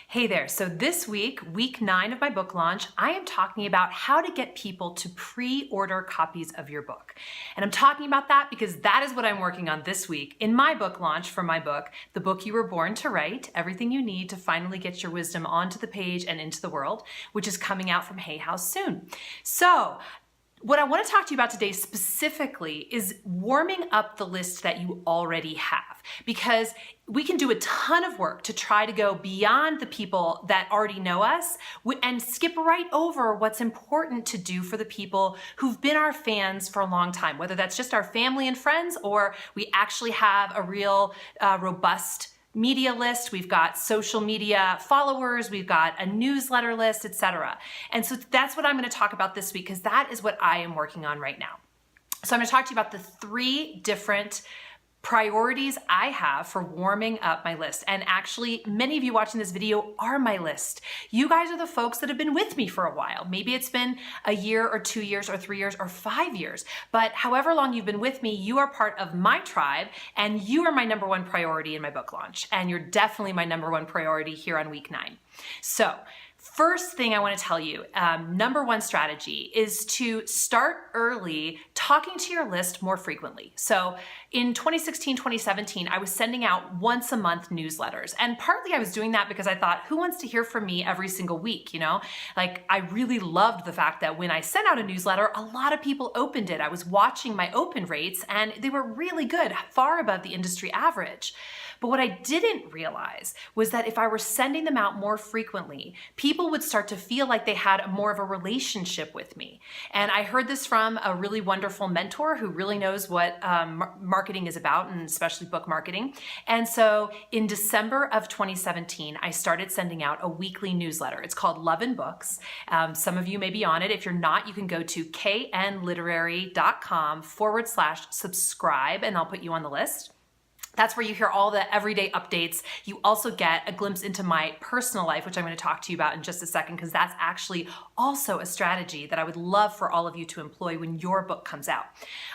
Hey there, so this week, week 9 of my book launch, I am talking about how to get people to pre-order copies of your book. And I'm talking about that because that is what I'm working on this week in my book launch for my book, The Book You Were Born to Write, Everything You Need to Finally Get Your Wisdom Onto the Page and Into the World, which is coming out from Hay House soon. So, what I want to talk to you about today specifically is warming up the list that you already have, because we can do a ton of work to try to go beyond the people that already know us and skip right over what's important to do for the people who've been our fans for a long time, whether that's just our family and friends or we actually have a real robust media list, we've got social media followers, we've got a newsletter list, etc. And so that's what I'm going to talk about this week because that is what I am working on right now. So I'm going to talk to you about the 3 different priorities I have for warming up my list. And actually, many of you watching this video are my list. You guys are the folks that have been with me for a while. Maybe it's been a year or 2 years or 3 years or 5 years, but however long you've been with me, you are part of my tribe and you are my number 1 priority in my book launch. And you're definitely my number 1 priority here on week 9. So, first thing I want to tell you, number 1 strategy is to start early talking to your list more frequently. So in 2016, 2017, I was sending out once a month newsletters. And partly I was doing that because I thought, who wants to hear from me every single week? You know, like I really loved the fact that when I sent out a newsletter, a lot of people opened it. I was watching my open rates and they were really good, far above the industry average. But what I didn't realize was that if I were sending them out more frequently, people would start to feel like they had more of a relationship with me. And I heard this from a really wonderful mentor who really knows what marketing is about, and especially book marketing. And so in December of 2017, I started sending out a weekly newsletter. It's called Love and Books. Some of you may be on it. If you're not, you can go to knliterary.com/subscribe, and I'll put you on the list. That's where you hear all the everyday updates. You also get a glimpse into my personal life, which I'm going to talk to you about in just a second, because that's actually also a strategy that I would love for all of you to employ when your book comes out.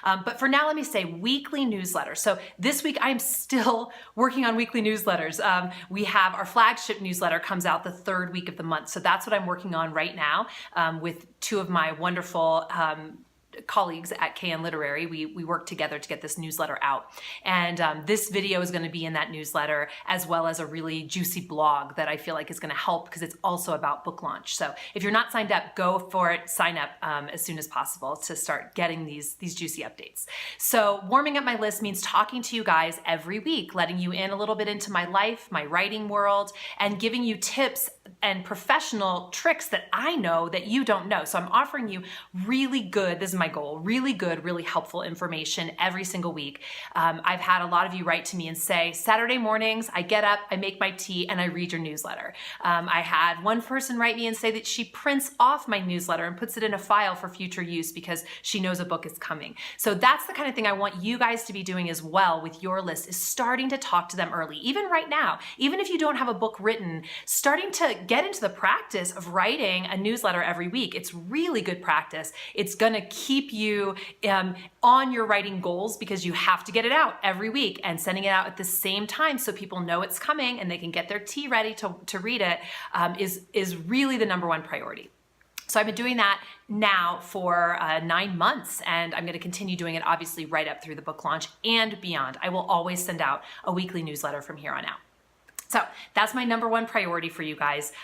But for now, let me say weekly newsletters. So this week, I'm still working on weekly newsletters. We have our flagship newsletter comes out the 3rd week of the month. So that's what I'm working on right now with 2 of my wonderful colleagues at KN Literary. We work together to get this newsletter out. And this video is going to be in that newsletter, as well as a really juicy blog that I feel like is going to help because it's also about book launch. So if you're not signed up, go for it. Sign up as soon as possible to start getting these juicy updates. So warming up my list means talking to you guys every week, letting you in a little bit into my life, my writing world, and giving you tips and professional tricks that I know that you don't know. So I'm offering you really good, this is my goal, really good, really helpful information every single week. I've had a lot of you write to me and say, Saturday mornings, I get up, I make my tea, and I read your newsletter. I had one person write me and say that she prints off my newsletter and puts it in a file for future use because she knows a book is coming. So that's the kind of thing I want you guys to be doing as well with your list, is starting to talk to them early. Even right now, even if you don't have a book written, starting to get into the practice of writing a newsletter every week. It's really good practice. It's going to keep you on your writing goals because you have to get it out every week, and sending it out at the same time so people know it's coming and they can get their tea ready to read it is really the number 1 priority. So I've been doing that now for 9 months, and I'm going to continue doing it obviously right up through the book launch and beyond. I will always send out a weekly newsletter from here on out. So that's my number 1 priority for you guys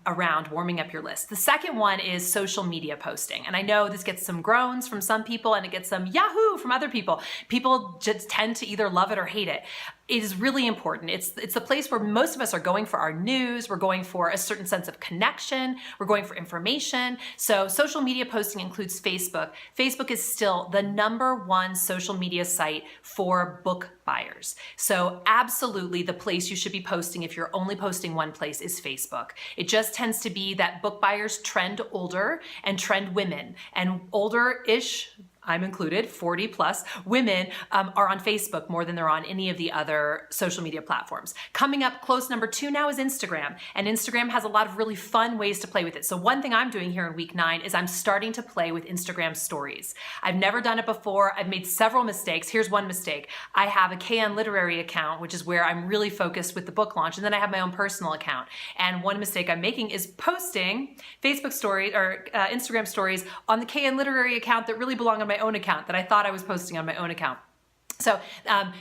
around warming up your list. The second one is social media posting. And I know this gets some groans from some people and it gets some yahoo from other people. People just tend to either love it or hate it. It is really important. It's the place where most of us are going for our news. We're going for a certain sense of connection. We're going for information. So social media posting includes Facebook. Facebook is still the number 1 social media site for book buyers. So absolutely the place you should be posting if you're only posting one place is Facebook. It just tends to be that book buyers trend older and trend women, and older-ish I'm included, 40 plus women are on Facebook more than they're on any of the other social media platforms. Coming up close number 2 now is Instagram, and Instagram has a lot of really fun ways to play with it. So one thing I'm doing here in week 9 is I'm starting to play with Instagram stories. I've never done it before. I've made several mistakes. Here's one mistake. I have a KN Literary account, which is where I'm really focused with the book launch, and then I have my own personal account. And one mistake I'm making is posting Facebook stories or Instagram stories on the KN Literary account that really belong on my own account, that I thought I was posting on my own account. So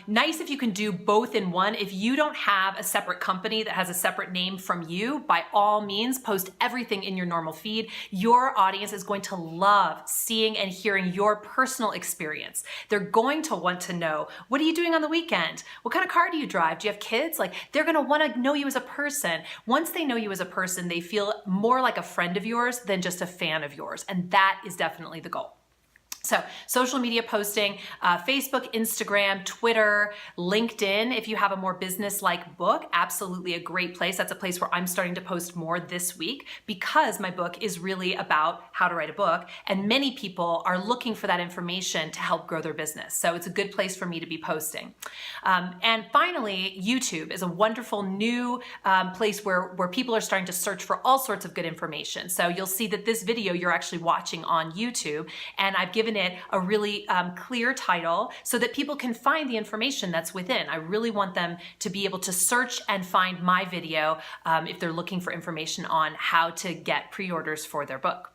nice if you can do both in one. If you don't have a separate company that has a separate name from you, by all means, post everything in your normal feed. Your audience is going to love seeing and hearing your personal experience. They're going to want to know, what are you doing on the weekend? What kind of car do you drive? Do you have kids? Like, they're going to want to know you as a person. Once they know you as a person, they feel more like a friend of yours than just a fan of yours. And that is definitely the goal. So social media posting, Facebook, Instagram, Twitter, LinkedIn, if you have a more business-like book, absolutely a great place. That's a place where I'm starting to post more this week because my book is really about how to write a book, and many people are looking for that information to help grow their business. So it's a good place for me to be posting. And finally, YouTube is a wonderful new place where people are starting to search for all sorts of good information. So you'll see that this video you're actually watching on YouTube, and I've given it a really clear title so that people can find the information that's within. I really want them to be able to search and find my video if they're looking for information on how to get pre-orders for their book.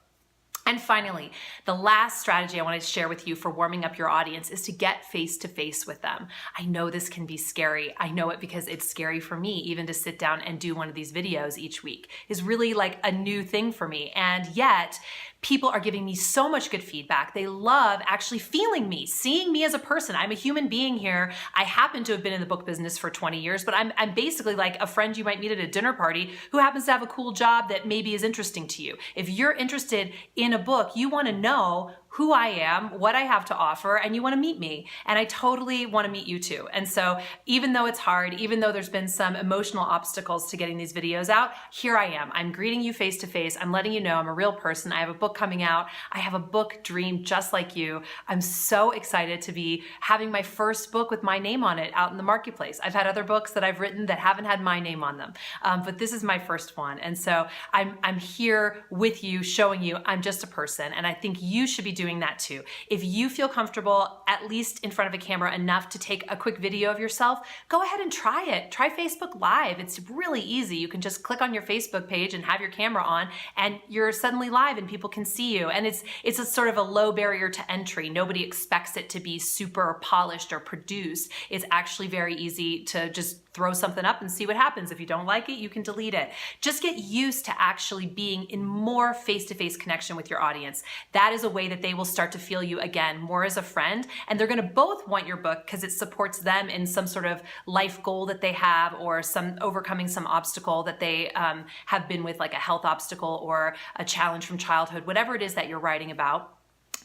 And finally, the last strategy I wanted to share with you for warming up your audience is to get face-to-face with them. I know this can be scary. I know it because it's scary for me even to sit down and do one of these videos each week. Is really like a new thing for me. And yet, people are giving me so much good feedback. They love actually feeling me, seeing me as a person. I'm a human being here. I happen to have been in the book business for 20 years, but I'm basically like a friend you might meet at a dinner party who happens to have a cool job that maybe is interesting to you. If you're interested in a book, you want to know who I am, what I have to offer, and you want to meet me. And I totally want to meet you too. And so even though it's hard, even though there's been some emotional obstacles to getting these videos out, here I am. I'm greeting you face to face. I'm letting you know I'm a real person. I have a book coming out. I have a book dream just like you. I'm so excited to be having my first book with my name on it out in the marketplace. I've had other books that I've written that haven't had my name on them, but this is my first one. And so I'm here with you, showing you I'm just a person. And I think you should be doing that too. If you feel comfortable, at least in front of a camera enough to take a quick video of yourself, go ahead and try it. Try Facebook Live. It's really easy. You can just click on your Facebook page and have your camera on, and you're suddenly live and people can see you. And it's a sort of a low barrier to entry. Nobody expects it to be super polished or produced. It's actually very easy to just throw something up and see what happens. If you don't like it, you can delete it. Just get used to actually being in more face-to-face connection with your audience. That is a way that they will start to feel you again more as a friend, and they're going to both want your book because it supports them in some sort of life goal that they have, or some overcoming some obstacle that they have been with, like a health obstacle or a challenge from childhood, whatever it is that you're writing about.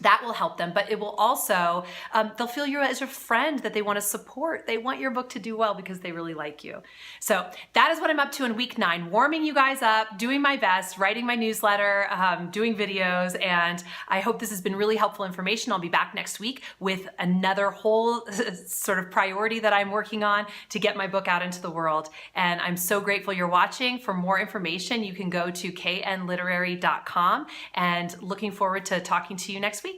That will help them, but it will also, they'll feel you as a friend that they want to support. They want your book to do well because they really like you. So that is what I'm up to in week 9, warming you guys up, doing my best, writing my newsletter, doing videos, and I hope this has been really helpful information. I'll be back next week with another whole sort of priority that I'm working on to get my book out into the world. And I'm so grateful you're watching. For more information, you can go to knliterary.com, and looking forward to talking to you next week.